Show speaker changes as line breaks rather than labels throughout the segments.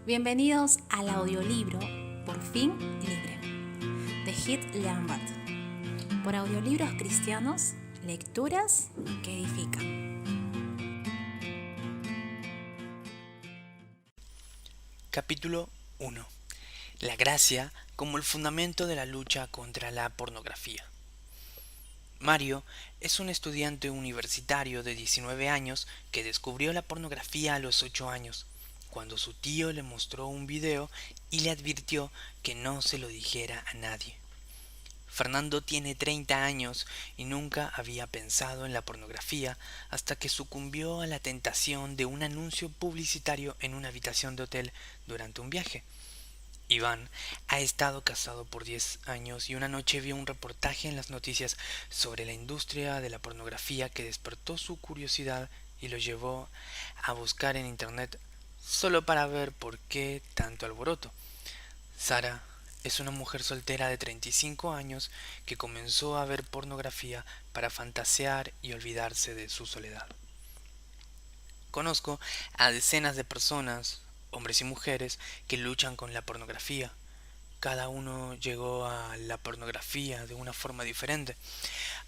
Bienvenidos al audiolibro Por fin libre, de Hit Lambert, por Audiolibros Cristianos, lecturas que edifican.
Capítulo 1. La gracia como el fundamento de la lucha contra la pornografía. Mario es un estudiante universitario de 19 años que descubrió la pornografía a los 8 años, cuando su tío le mostró un video y le advirtió que no se lo dijera a nadie. Fernando tiene 30 años y nunca había pensado en la pornografía hasta que sucumbió a la tentación de un anuncio publicitario en una habitación de hotel durante un viaje. Iván ha estado casado por 10 años y una noche vio un reportaje en las noticias sobre la industria de la pornografía que despertó su curiosidad y lo llevó a buscar en internet solo para ver por qué tanto alboroto. Sara es una mujer soltera de 35 años que comenzó a ver pornografía para fantasear y olvidarse de su soledad. Conozco a decenas de personas, hombres y mujeres, que luchan con la pornografía. Cada uno llegó a la pornografía de una forma diferente.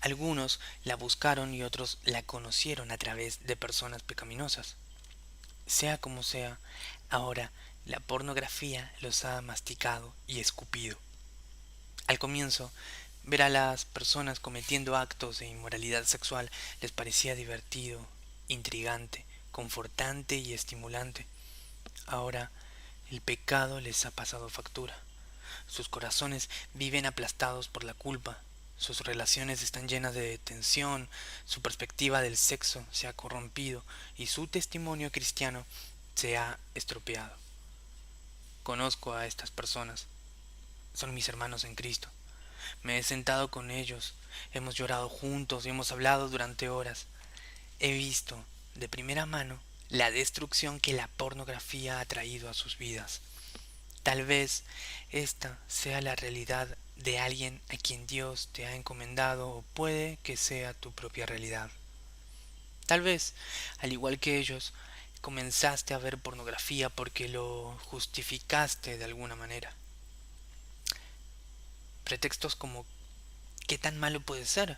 Algunos la buscaron y otros la conocieron a través de personas pecaminosas. Sea como sea, ahora la pornografía los ha masticado y escupido. Al comienzo, ver a las personas cometiendo actos de inmoralidad sexual les parecía divertido, intrigante, confortante y estimulante. Ahora el pecado les ha pasado factura. Sus corazones viven aplastados por la culpa. Sus relaciones están llenas de tensión, su perspectiva del sexo se ha corrompido y su testimonio cristiano se ha estropeado. Conozco a estas personas. Son mis hermanos en Cristo. Me he sentado con ellos, hemos llorado juntos y hemos hablado durante horas. He visto de primera mano la destrucción que la pornografía ha traído a sus vidas. Tal vez esta sea la realidad de alguien a quien Dios te ha encomendado o puede que sea tu propia realidad. Tal vez, al igual que ellos, comenzaste a ver pornografía porque lo justificaste de alguna manera. Pretextos como ¿qué tan malo puede ser?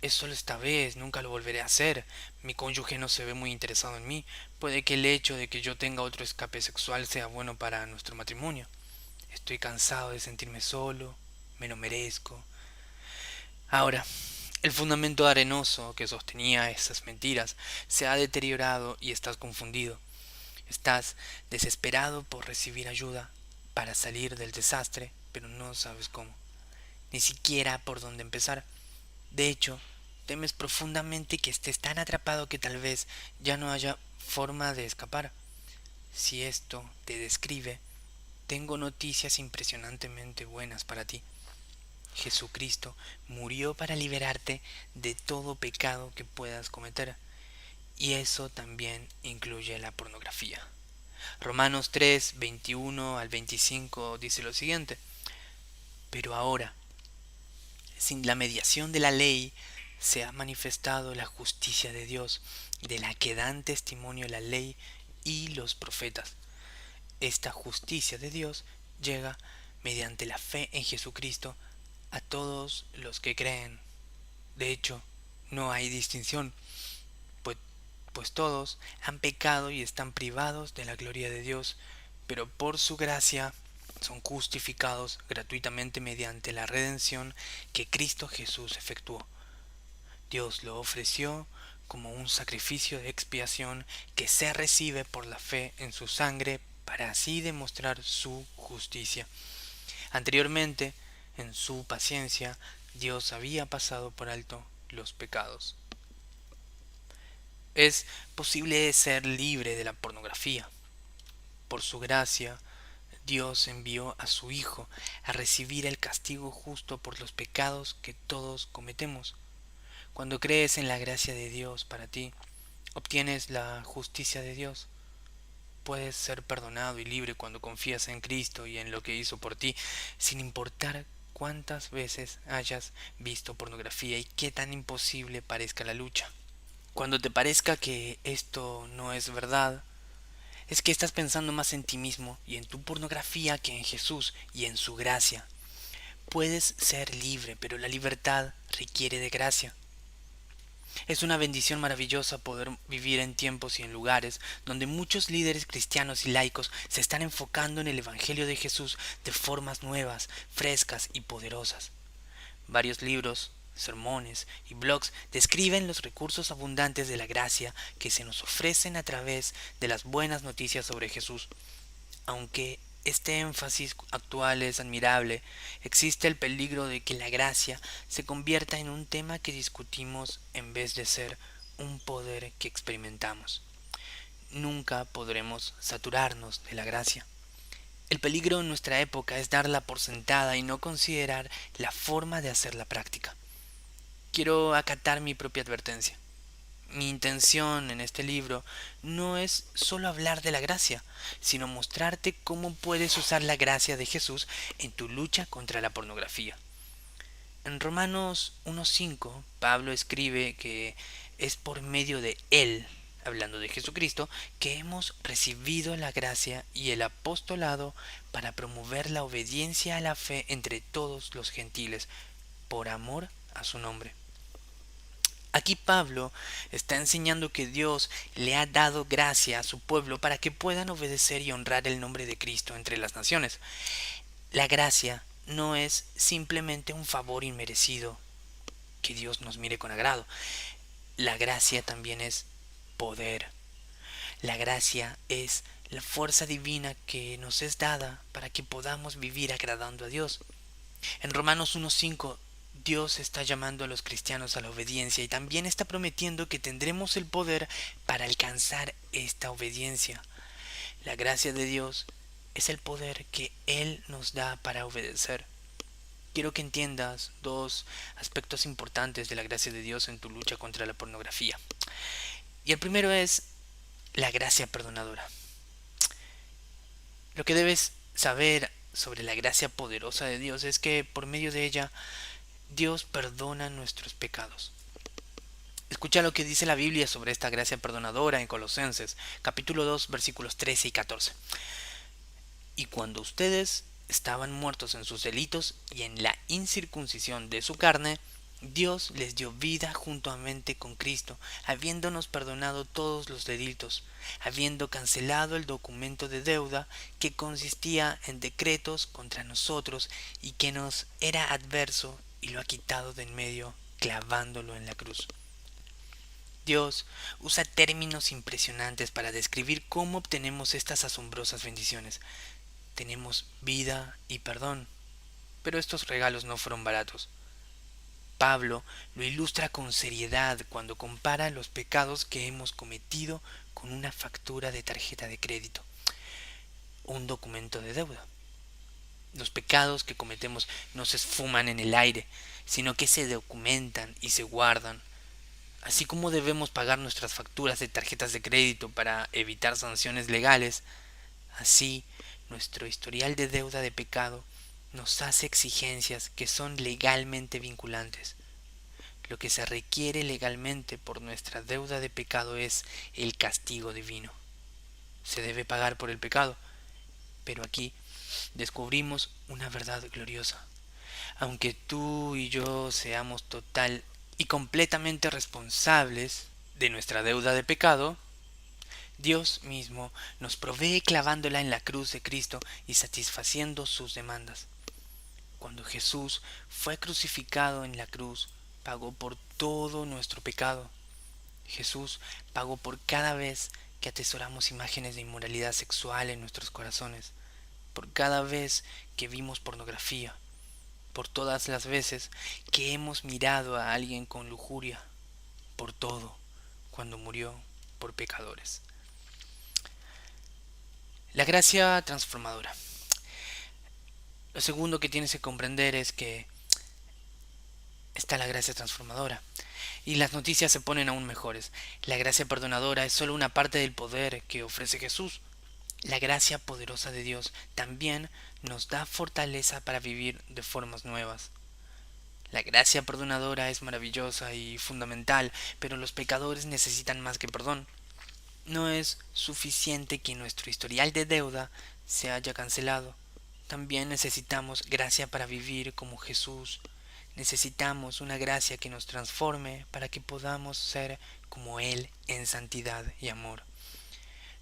Es solo esta vez, nunca lo volveré a hacer. Mi cónyuge no se ve muy interesado en mí. Puede que el hecho de que yo tenga otro escape sexual sea bueno para nuestro matrimonio. Estoy cansado de sentirme solo, me lo merezco. Ahora, el fundamento arenoso que sostenía esas mentiras se ha deteriorado y estás confundido. Estás desesperado por recibir ayuda para salir del desastre, pero no sabes cómo, ni siquiera por dónde empezar. De hecho, temes profundamente que estés tan atrapado que tal vez ya no haya forma de escapar. Si esto te describe, tengo noticias impresionantemente buenas para ti. Jesucristo murió para liberarte de todo pecado que puedas cometer, y eso también incluye la pornografía. Romanos 3, 21 al 25 dice lo siguiente: pero ahora, sin la mediación de la ley, se ha manifestado la justicia de Dios, de la que dan testimonio la ley y los profetas. Esta justicia de Dios llega mediante la fe en Jesucristo a todos los que creen. De hecho, no hay distinción, pues, pues todos han pecado y están privados de la gloria de Dios, pero por su gracia son justificados gratuitamente mediante la redención que Cristo Jesús efectuó. Dios lo ofreció como un sacrificio de expiación que se recibe por la fe en su sangre para así demostrar su justicia. Anteriormente, en su paciencia, Dios había pasado por alto los pecados. Es posible ser libre de la pornografía. Por su gracia, Dios envió a su Hijo a recibir el castigo justo por los pecados que todos cometemos. Cuando crees en la gracia de Dios para ti, obtienes la justicia de Dios. Puedes ser perdonado y libre cuando confías en Cristo y en lo que hizo por ti, sin importar cuántas veces hayas visto pornografía y qué tan imposible parezca la lucha. Cuando te parezca que esto no es verdad, es que estás pensando más en ti mismo y en tu pornografía que en Jesús y en su gracia. Puedes ser libre, pero la libertad requiere de gracia. Es una bendición maravillosa poder vivir en tiempos y en lugares donde muchos líderes cristianos y laicos se están enfocando en el Evangelio de Jesús de formas nuevas, frescas y poderosas. Varios libros, sermones y blogs describen los recursos abundantes de la gracia que se nos ofrecen a través de las buenas noticias sobre Jesús. Aunque este énfasis actual es admirable, existe el peligro de que la gracia se convierta en un tema que discutimos en vez de ser un poder que experimentamos. Nunca podremos saturarnos de la gracia. El peligro en nuestra época es darla por sentada y no considerar la forma de hacerla práctica. Quiero acatar mi propia advertencia. Mi intención en este libro no es solo hablar de la gracia, sino mostrarte cómo puedes usar la gracia de Jesús en tu lucha contra la pornografía. En Romanos 1:5, Pablo escribe que es por medio de Él, hablando de Jesucristo, que hemos recibido la gracia y el apostolado para promover la obediencia a la fe entre todos los gentiles, por amor a su nombre. Aquí Pablo está enseñando que Dios le ha dado gracia a su pueblo para que puedan obedecer y honrar el nombre de Cristo entre las naciones. La gracia no es simplemente un favor inmerecido que Dios nos mire con agrado. La gracia también es poder. La gracia es la fuerza divina que nos es dada para que podamos vivir agradando a Dios. En Romanos 1:5 Dios está llamando a los cristianos a la obediencia y también está prometiendo que tendremos el poder para alcanzar esta obediencia. La gracia de Dios es el poder que Él nos da para obedecer. Quiero que entiendas dos aspectos importantes de la gracia de Dios en tu lucha contra la pornografía. Y el primero es la gracia perdonadora. Lo que debes saber sobre la gracia poderosa de Dios es que por medio de ella Dios perdona nuestros pecados. Escucha lo que dice la Biblia sobre esta gracia perdonadora en Colosenses, capítulo 2, versículos 13 y 14. Y cuando ustedes estaban muertos en sus delitos y en la incircuncisión de su carne, Dios les dio vida juntamente con Cristo, habiéndonos perdonado todos los delitos, habiendo cancelado el documento de deuda que consistía en decretos contra nosotros y que nos era adverso, y lo ha quitado de en medio, clavándolo en la cruz. Dios usa términos impresionantes para describir cómo obtenemos estas asombrosas bendiciones. Tenemos vida y perdón, pero estos regalos no fueron baratos. Pablo lo ilustra con seriedad cuando compara los pecados que hemos cometido con una factura de tarjeta de crédito, un documento de deuda. Los pecados que cometemos no se esfuman en el aire, sino que se documentan y se guardan. Así como debemos pagar nuestras facturas de tarjetas de crédito para evitar sanciones legales, así nuestro historial de deuda de pecado nos hace exigencias que son legalmente vinculantes. Lo que se requiere legalmente por nuestra deuda de pecado es el castigo divino. Se debe pagar por el pecado, pero aquí descubrimos una verdad gloriosa. Aunque tú y yo seamos total y completamente responsables de nuestra deuda de pecado, Dios mismo nos provee clavándola en la cruz de Cristo y satisfaciendo sus demandas. Cuando Jesús fue crucificado en la cruz, pagó por todo nuestro pecado. Jesús pagó por cada vez que atesoramos imágenes de inmoralidad sexual en nuestros corazones, por cada vez que vimos pornografía, por todas las veces que hemos mirado a alguien con lujuria, por todo, cuando murió por pecadores. La gracia transformadora. Lo segundo que tienes que comprender es que está la gracia transformadora. Y las noticias se ponen aún mejores. La gracia perdonadora es solo una parte del poder que ofrece Jesús. La gracia poderosa de Dios también nos da fortaleza para vivir de formas nuevas. La gracia perdonadora es maravillosa y fundamental, pero los pecadores necesitan más que perdón. No es suficiente que nuestro historial de deuda se haya cancelado. También necesitamos gracia para vivir como Jesús. Necesitamos una gracia que nos transforme para que podamos ser como Él en santidad y amor.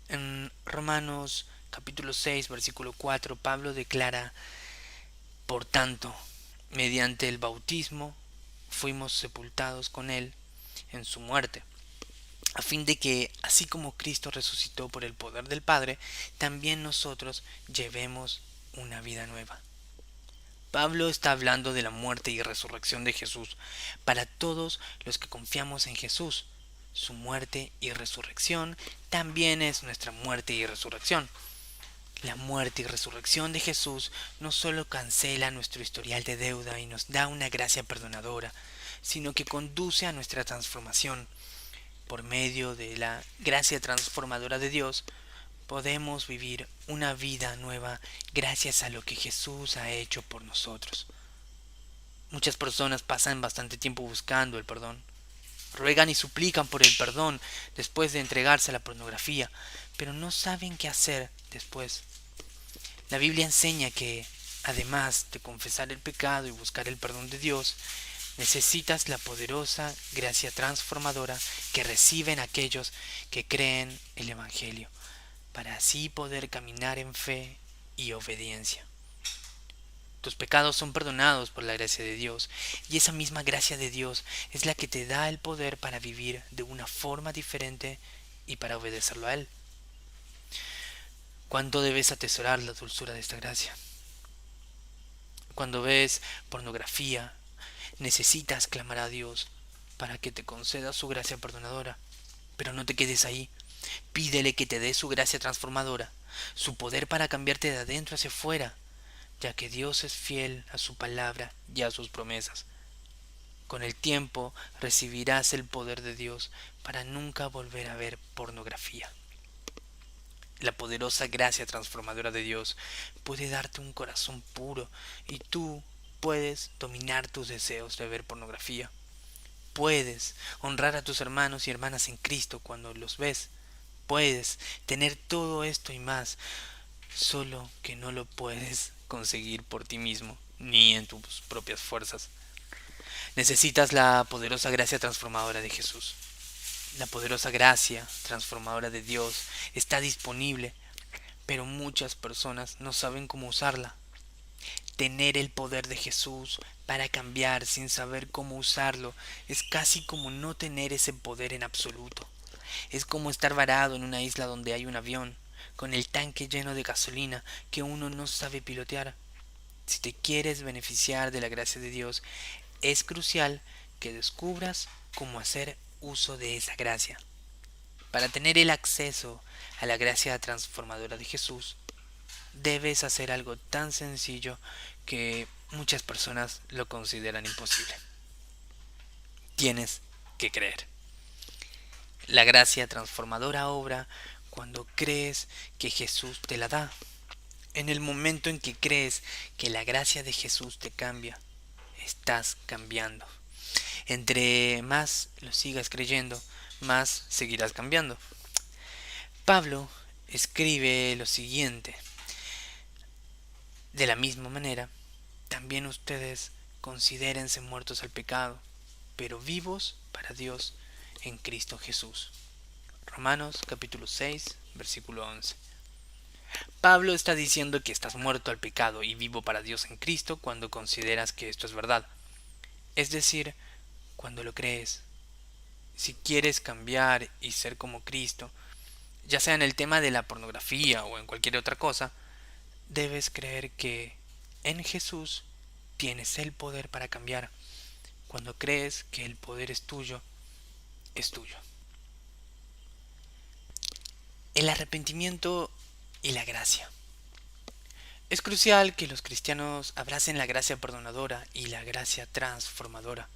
En Romanos capítulo 6, versículo 4, Pablo declara: por tanto, mediante el bautismo fuimos sepultados con Él en su muerte, a fin de que, así como Cristo resucitó por el poder del Padre, también nosotros llevemos una vida nueva. Pablo está hablando de la muerte y resurrección de Jesús para todos los que confiamos en Jesús. Su muerte y resurrección también es nuestra muerte y resurrección. La muerte y resurrección de Jesús no solo cancela nuestro historial de deuda y nos da una gracia perdonadora, sino que conduce a nuestra transformación. Por medio de la gracia transformadora de Dios, podemos vivir una vida nueva gracias a lo que Jesús ha hecho por nosotros. Muchas personas pasan bastante tiempo buscando el perdón. Ruegan y suplican por el perdón después de entregarse a la pornografía, pero no saben qué hacer después. La Biblia enseña que, además de confesar el pecado y buscar el perdón de Dios, necesitas la poderosa gracia transformadora que reciben aquellos que creen el Evangelio, para así poder caminar en fe y obediencia. Tus pecados son perdonados por la gracia de Dios, y esa misma gracia de Dios es la que te da el poder para vivir de una forma diferente y para obedecerlo a Él. ¿Cuánto debes atesorar la dulzura de esta gracia? Cuando ves pornografía, necesitas clamar a Dios para que te conceda su gracia perdonadora. Pero no te quedes ahí. Pídele que te dé su gracia transformadora, su poder para cambiarte de adentro hacia afuera, ya que Dios es fiel a su palabra y a sus promesas. Con el tiempo recibirás el poder de Dios para nunca volver a ver pornografía. La poderosa gracia transformadora de Dios puede darte un corazón puro y tú puedes dominar tus deseos de ver pornografía. Puedes honrar a tus hermanos y hermanas en Cristo cuando los ves. Puedes tener todo esto y más, solo que no lo puedes conseguir por ti mismo, ni en tus propias fuerzas. Necesitas la poderosa gracia transformadora de Jesús. La poderosa gracia transformadora de Dios está disponible, pero muchas personas no saben cómo usarla. Tener el poder de Jesús para cambiar sin saber cómo usarlo es casi como no tener ese poder en absoluto. Es como estar varado en una isla donde hay un avión, con el tanque lleno de gasolina que uno no sabe pilotear. Si te quieres beneficiar de la gracia de Dios, es crucial que descubras cómo hacer uso de esa gracia. Para tener el acceso a la gracia transformadora de Jesús, debes hacer algo tan sencillo que muchas personas lo consideran imposible. Tienes que creer. La gracia transformadora obra cuando crees que Jesús te la da. En el momento en que crees que la gracia de Jesús te cambia, estás cambiando. Entre más lo sigas creyendo, más seguirás cambiando. Pablo escribe lo siguiente: de la misma manera, también ustedes considérense muertos al pecado, pero vivos para Dios en Cristo Jesús. Romanos capítulo 6, versículo 11. Pablo está diciendo que estás muerto al pecado y vivo para Dios en Cristo cuando consideras que esto es verdad. Es decir, cuando lo crees. Si quieres cambiar y ser como Cristo, ya sea en el tema de la pornografía o en cualquier otra cosa, debes creer que en Jesús tienes el poder para cambiar. Cuando crees que el poder es tuyo, es tuyo. El arrepentimiento y la gracia. Es crucial que los cristianos abracen la gracia perdonadora y la gracia transformadora.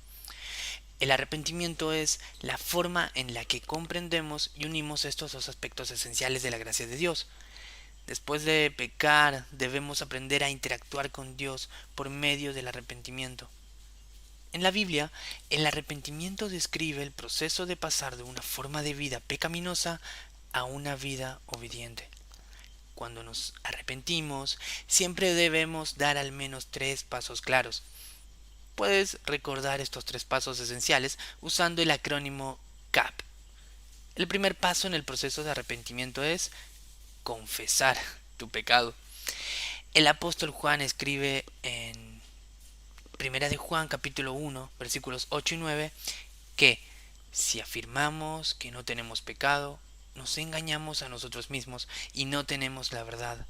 El arrepentimiento es la forma en la que comprendemos y unimos estos dos aspectos esenciales de la gracia de Dios. Después de pecar, debemos aprender a interactuar con Dios por medio del arrepentimiento. En la Biblia, el arrepentimiento describe el proceso de pasar de una forma de vida pecaminosa a una vida obediente. Cuando nos arrepentimos, siempre debemos dar al menos 3 pasos claros. Puedes recordar estos 3 pasos esenciales usando el acrónimo CAP. El primer paso en el proceso de arrepentimiento es confesar tu pecado. El apóstol Juan escribe en Primera de Juan capítulo 1 versículos 8 y 9 que si afirmamos que no tenemos pecado, nos engañamos a nosotros mismos y no tenemos la verdad.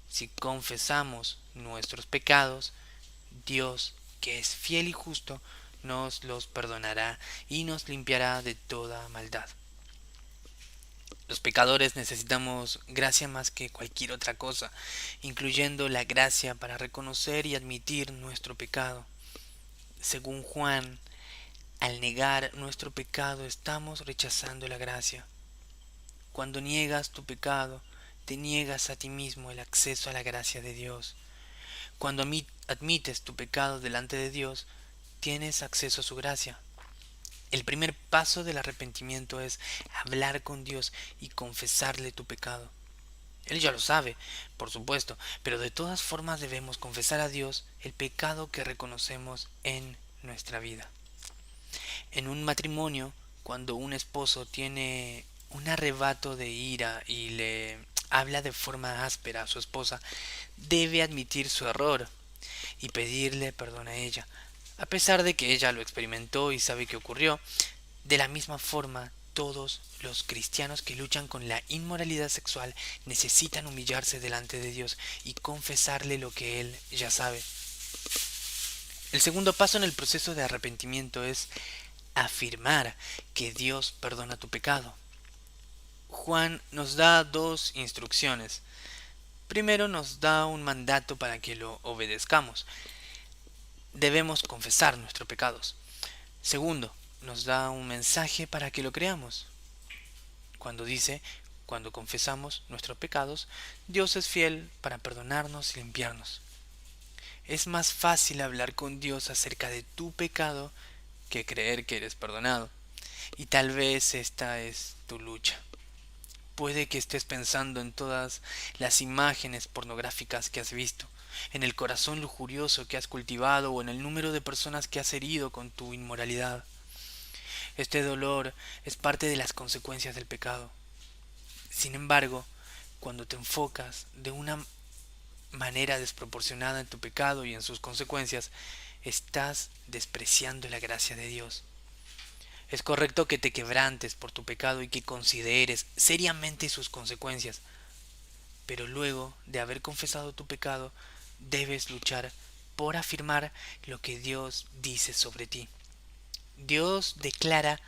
Si confesamos nuestros pecados, Dios, que es fiel y justo, nos los perdonará y nos limpiará de toda maldad. Los pecadores necesitamos gracia más que cualquier otra cosa, incluyendo la gracia para reconocer y admitir nuestro pecado. Según Juan, al negar nuestro pecado estamos rechazando la gracia. Cuando niegas tu pecado, te niegas a ti mismo el acceso a la gracia de Dios. Cuando admites tu pecado delante de Dios, tienes acceso a su gracia. El primer paso del arrepentimiento es hablar con Dios y confesarle tu pecado. Él ya lo sabe, por supuesto, pero de todas formas debemos confesar a Dios el pecado que reconocemos en nuestra vida. En un matrimonio, cuando un esposo tiene un arrebato de ira y le habla de forma áspera a su esposa, debe admitir su error y pedirle perdón a ella, a pesar de que ella lo experimentó y sabe qué ocurrió. De la misma forma, todos los cristianos que luchan con la inmoralidad sexual necesitan humillarse delante de Dios y confesarle lo que Él ya sabe. El segundo paso en el proceso de arrepentimiento es afirmar que Dios perdona tu pecado. Juan nos da 2 instrucciones. Primero nos da un mandato para que lo obedezcamos. Debemos confesar nuestros pecados. Segundo, nos da un mensaje para que lo creamos. Cuando dice, cuando confesamos nuestros pecados, Dios es fiel para perdonarnos y limpiarnos. Es más fácil hablar con Dios acerca de tu pecado que creer que eres perdonado. Y tal vez esta es tu lucha. Puede que estés pensando en todas las imágenes pornográficas que has visto, en el corazón lujurioso que has cultivado o en el número de personas que has herido con tu inmoralidad. Este dolor es parte de las consecuencias del pecado. Sin embargo, cuando te enfocas de una manera desproporcionada en tu pecado y en sus consecuencias, estás despreciando la gracia de Dios. Es correcto que te quebrantes por tu pecado y que consideres seriamente sus consecuencias, pero luego de haber confesado tu pecado, debes luchar por afirmar lo que Dios dice sobre ti. Dios declara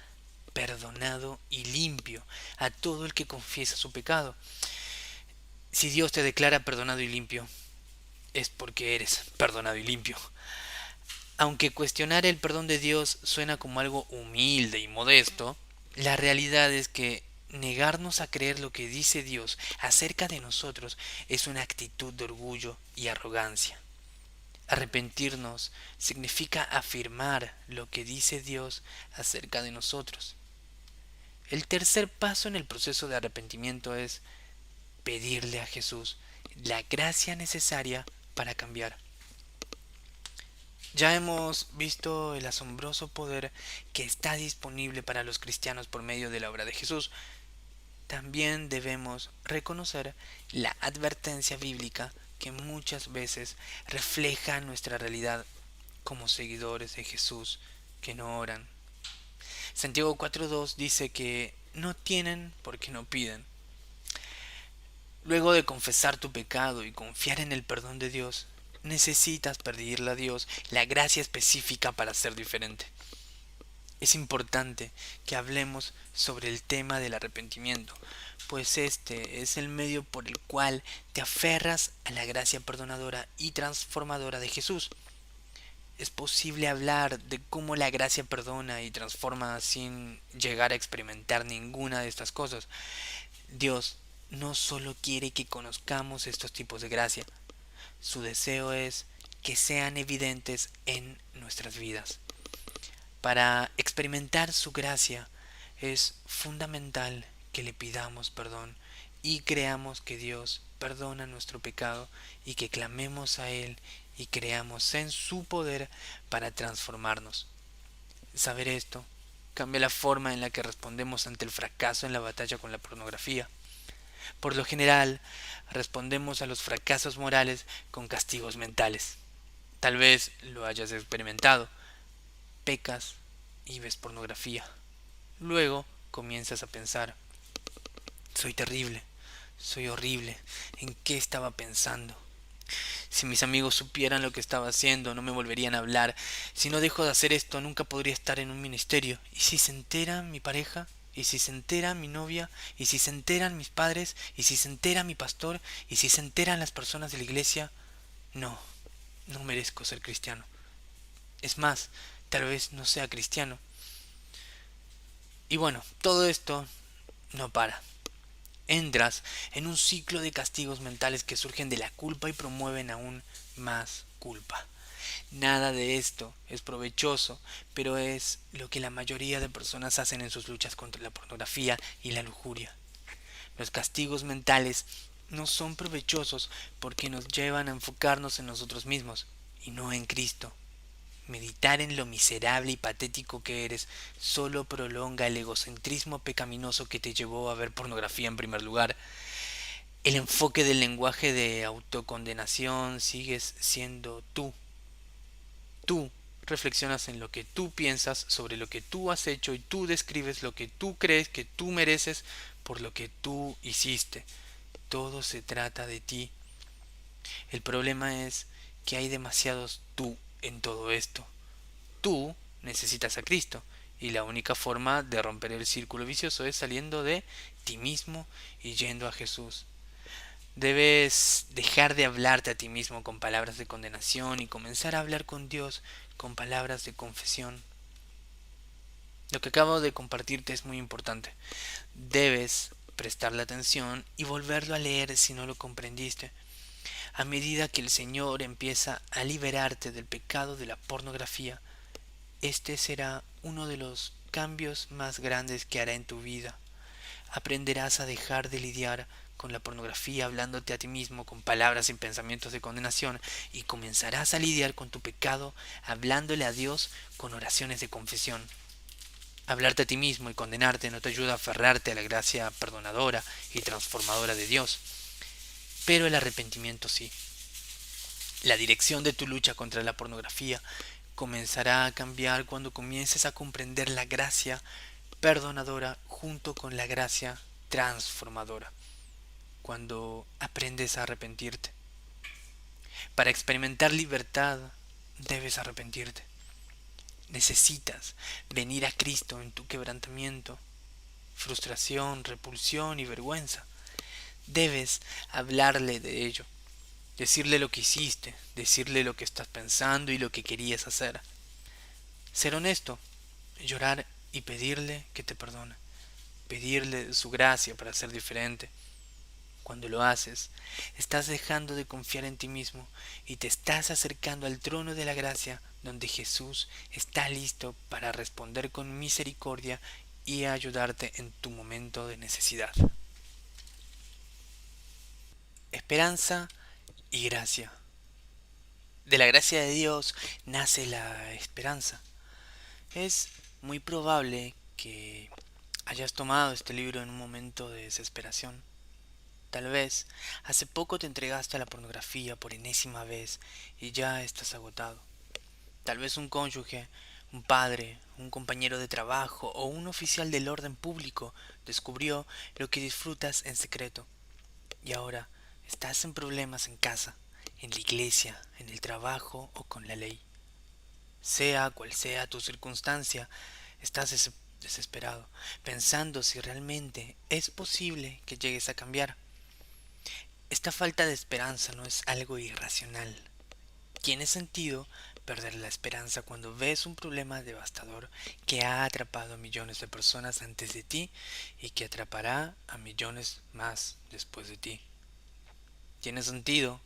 perdonado y limpio a todo el que confiesa su pecado. Si Dios te declara perdonado y limpio, es porque eres perdonado y limpio. Aunque cuestionar el perdón de Dios suena como algo humilde y modesto, la realidad es que negarnos a creer lo que dice Dios acerca de nosotros es una actitud de orgullo y arrogancia. Arrepentirnos significa afirmar lo que dice Dios acerca de nosotros. El tercer paso en el proceso de arrepentimiento es pedirle a Jesús la gracia necesaria para cambiar. Ya hemos visto el asombroso poder que está disponible para los cristianos por medio de la obra de Jesús. También debemos reconocer la advertencia bíblica que muchas veces refleja nuestra realidad como seguidores de Jesús que no oran. Santiago 4.2 dice que no tienen porque no piden. Luego de confesar tu pecado y confiar en el perdón de Dios, necesitas pedirle a Dios la gracia específica para ser diferente. Es importante que hablemos sobre el tema del arrepentimiento, pues este es el medio por el cual te aferras a la gracia perdonadora y transformadora de Jesús. Es posible hablar de cómo la gracia perdona y transforma sin llegar a experimentar ninguna de estas cosas. Dios no solo quiere que conozcamos estos tipos de gracia, su deseo es que sean evidentes en nuestras vidas. Para experimentar su gracia es fundamental que le pidamos perdón y creamos que Dios perdona nuestro pecado y que clamemos a Él y creamos en su poder para transformarnos. Saber esto cambia la forma en la que respondemos ante el fracaso en la batalla con la pornografía. Por lo general, respondemos a los fracasos morales con castigos mentales. Tal vez lo hayas experimentado. Pecas y ves pornografía. Luego comienzas a pensar, soy terrible, soy horrible, ¿en qué estaba pensando? Si mis amigos supieran lo que estaba haciendo, no me volverían a hablar. Si no dejo de hacer esto, nunca podría estar en un ministerio. ¿Y si se entera mi pareja? ¿Y si se entera mi novia? ¿Y si se enteran mis padres? ¿Y si se entera mi pastor? ¿Y si se enteran las personas de la iglesia? No, no merezco ser cristiano. Es más, tal vez no sea cristiano. Y bueno, todo esto no para. Entras en un ciclo de castigos mentales que surgen de la culpa y promueven aún más culpa. Nada de esto es provechoso, pero es lo que la mayoría de personas hacen en sus luchas contra la pornografía y la lujuria. Los castigos mentales no son provechosos porque nos llevan a enfocarnos en nosotros mismos y no en Cristo. Meditar en lo miserable y patético que eres solo prolonga el egocentrismo pecaminoso que te llevó a ver pornografía en primer lugar. El enfoque del lenguaje de autocondenación sigues siendo tú. Tú reflexionas en lo que tú piensas sobre lo que tú has hecho y tú describes lo que tú crees que tú mereces por lo que tú hiciste. Todo se trata de ti. El problema es que hay demasiados tú en todo esto. Tú necesitas a Cristo y la única forma de romper el círculo vicioso es saliendo de ti mismo y yendo a Jesús. Debes dejar de hablarte a ti mismo con palabras de condenación y comenzar a hablar con Dios con palabras de confesión. Lo que acabo de compartirte es muy importante. Debes prestarle atención y volverlo a leer si no lo comprendiste. A medida que el Señor empieza a liberarte del pecado de la pornografía, este será uno de los cambios más grandes que hará en tu vida. Aprenderás a dejar de lidiar con la pornografía hablándote a ti mismo con palabras y pensamientos de condenación y comenzarás a lidiar con tu pecado hablándole a Dios con oraciones de confesión. Hablarte a ti mismo y condenarte no te ayuda a aferrarte a la gracia perdonadora y transformadora de Dios, pero el arrepentimiento sí. La dirección de tu lucha contra la pornografía comenzará a cambiar cuando comiences a comprender la gracia perdonadora junto con la gracia transformadora. Cuando aprendes a arrepentirte. Para experimentar libertad debes arrepentirte. Necesitas venir a Cristo en tu quebrantamiento, frustración, repulsión y vergüenza. Debes hablarle de ello, decirle lo que hiciste, decirle lo que estás pensando y lo que querías hacer. Ser honesto, llorar y pedirle que te perdone, pedirle su gracia para ser diferente. Cuando lo haces, estás dejando de confiar en ti mismo y te estás acercando al trono de la gracia donde Jesús está listo para responder con misericordia y ayudarte en tu momento de necesidad. Esperanza y gracia. De la gracia de Dios nace la esperanza. Es muy probable que hayas tomado este libro en un momento de desesperación. Tal vez hace poco te entregaste a la pornografía por enésima vez y ya estás agotado. Tal vez un cónyuge, un padre, un compañero de trabajo o un oficial del orden público descubrió lo que disfrutas en secreto. Y ahora estás en problemas en casa, en la iglesia, en el trabajo o con la ley. Sea cual sea tu circunstancia, estás desesperado, pensando si realmente es posible que llegues a cambiar. Esta falta de esperanza no es algo irracional. Tiene sentido perder la esperanza cuando ves un problema devastador que ha atrapado a millones de personas antes de ti y que atrapará a millones más después de ti. Tiene sentido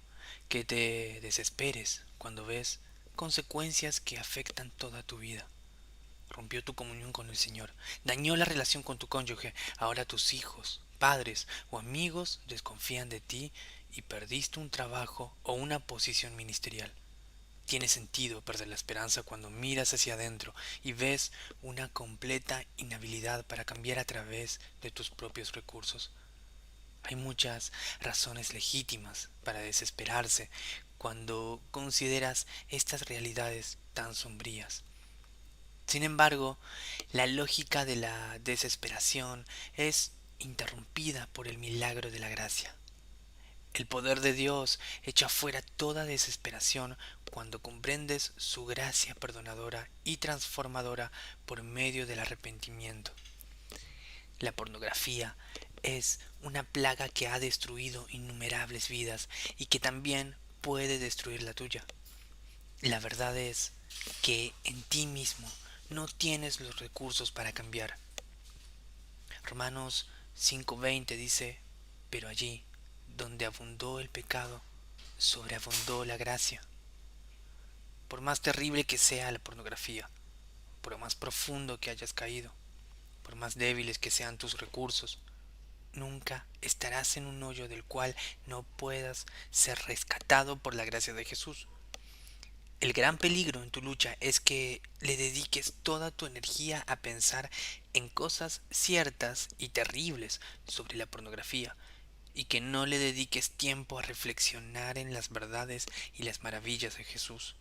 que te desesperes cuando ves consecuencias que afectan toda tu vida. rompió tu comunión con el Señor, dañó la relación con tu cónyuge. Ahora tus hijos, padres o amigos desconfían de ti y perdiste un trabajo o una posición ministerial. Tiene sentido perder la esperanza cuando miras hacia adentro y ves una completa inhabilidad para cambiar a través de tus propios recursos. Hay muchas razones legítimas para desesperarse cuando consideras estas realidades tan sombrías. Sin embargo, la lógica de la desesperación es interrumpida por el milagro de la gracia. El poder de Dios echa fuera toda desesperación cuando comprendes su gracia perdonadora y transformadora por medio del arrepentimiento. La pornografía es una plaga que ha destruido innumerables vidas y que también puede destruir la tuya. La verdad es que en ti mismo no tienes los recursos para cambiar. Romanos 5:20 dice, pero allí donde abundó el pecado, sobreabundó la gracia. Por más terrible que sea la pornografía, por más profundo que hayas caído, por más débiles que sean tus recursos, nunca estarás en un hoyo del cual no puedas ser rescatado por la gracia de Jesús. El gran peligro en tu lucha es que le dediques toda tu energía a pensar en cosas ciertas y terribles sobre la pornografía y que no le dediques tiempo a reflexionar en las verdades y las maravillas de Jesús.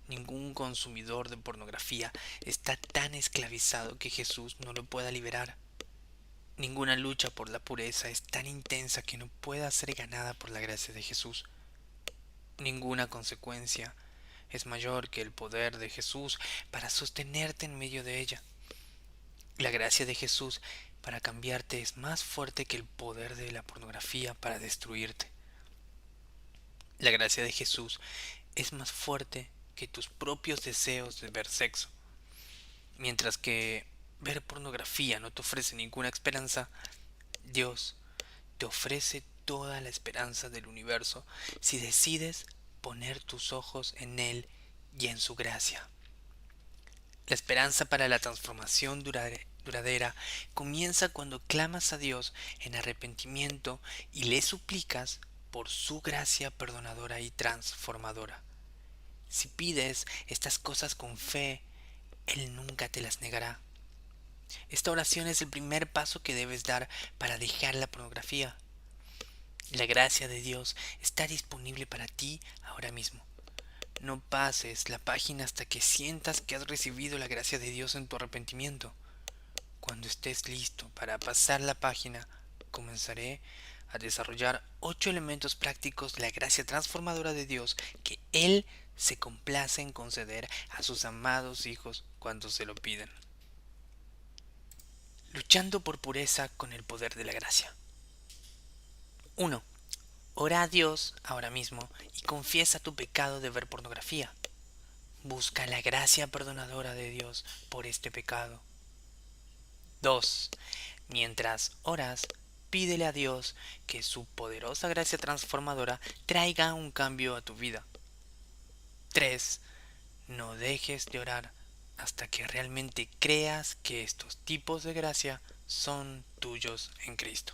Ningún consumidor de pornografía está tan esclavizado que Jesús no lo pueda liberar. Ninguna lucha por la pureza es tan intensa que no pueda ser ganada por la gracia de Jesús. Ninguna consecuencia es mayor que el poder de Jesús para sostenerte en medio de ella. La gracia de Jesús para cambiarte es más fuerte que el poder de la pornografía para destruirte. La gracia de Jesús es más fuerte que tus propios deseos de ver sexo. Mientras que ver pornografía no te ofrece ninguna esperanza, Dios te ofrece toda la esperanza del universo si decides poner tus ojos en Él y en su gracia. La esperanza para la transformación duradera comienza cuando clamas a Dios en arrepentimiento y le suplicas por su gracia perdonadora y transformadora. Si pides estas cosas con fe, Él nunca te las negará. Esta oración es el primer paso que debes dar para dejar la pornografía. La gracia de Dios está disponible para ti ahora mismo. No pases la página hasta que sientas que has recibido la gracia de Dios en tu arrepentimiento. Cuando estés listo para pasar la página, comenzaré a desarrollar 8 elementos prácticos de la gracia transformadora de Dios que Él se complace en conceder a sus amados hijos cuando se lo piden. Luchando por pureza con el poder de la gracia. 1. Ora a Dios ahora mismo y confiesa tu pecado de ver pornografía. Busca la gracia perdonadora de Dios por este pecado. 2. Mientras oras, pídele a Dios que su poderosa gracia transformadora traiga un cambio a tu vida. 3. No dejes de orar hasta que realmente creas que estos tipos de gracia son tuyos en Cristo.